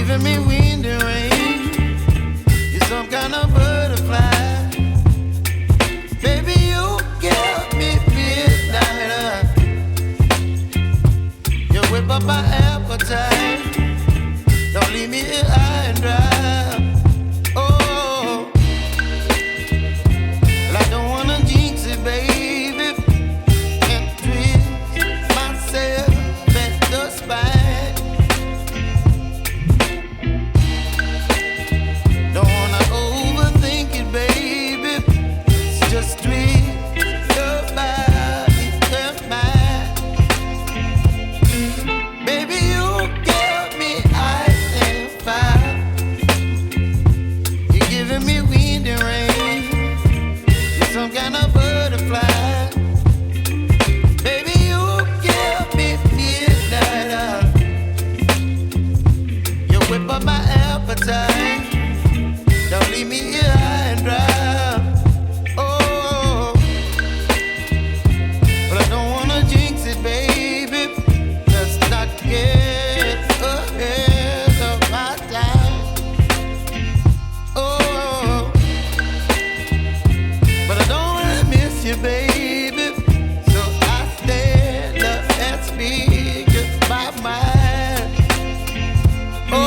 giving me wind and rain. You're some kind of butterfly. Baby, you give me midnight. You whip up my appetite. Don't leave me here high and dry. Oh, well, I don't wanna jinx it, baby, and twist myself at the spine. Don't wanna overthink it, baby. It's just twist your body and mine. Baby, you give me ice and fire. You're giving me wind and rain. You're some kind of butterfly. Baby, you give me midnight. You whip up my appetite. Don't leave me here high and dry. Oh, but I don't wanna jinx it, baby. Let's not get ahead of my time. Oh, but I don't wanna miss you, baby. So I stand up and speak my mind. Oh.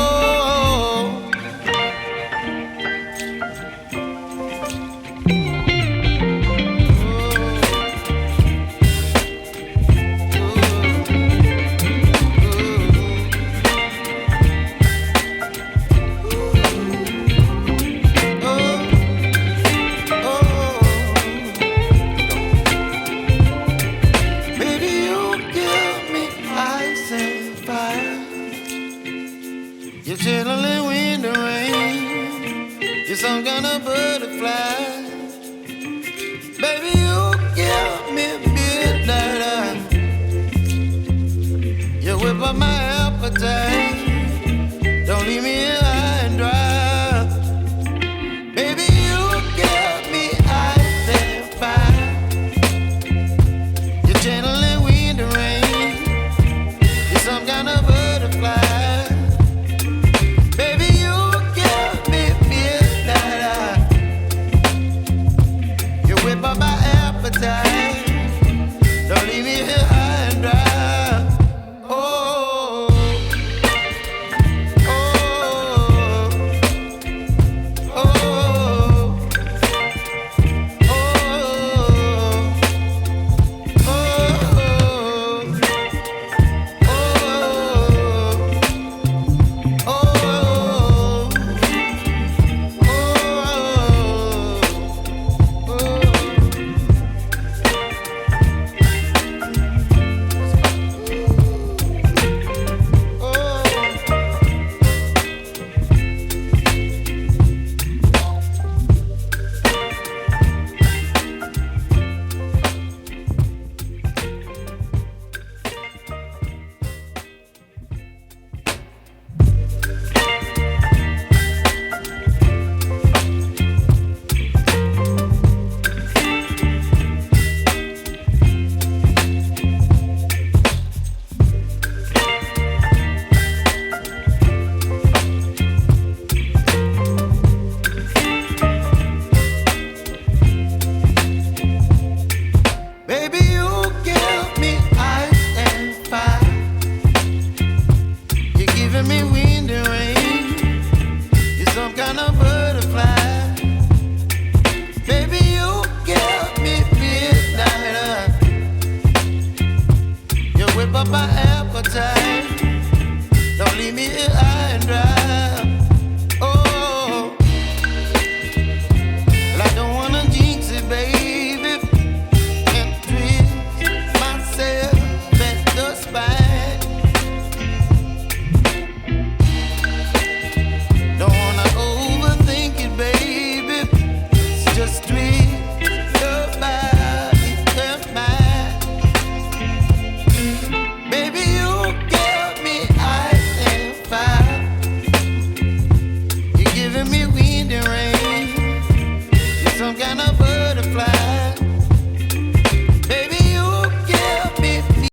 Baby, you give me ice and fire. You're chilling wind and rain. You're some kind of butterfly. Baby, you give me midnight. You whip up my appetite.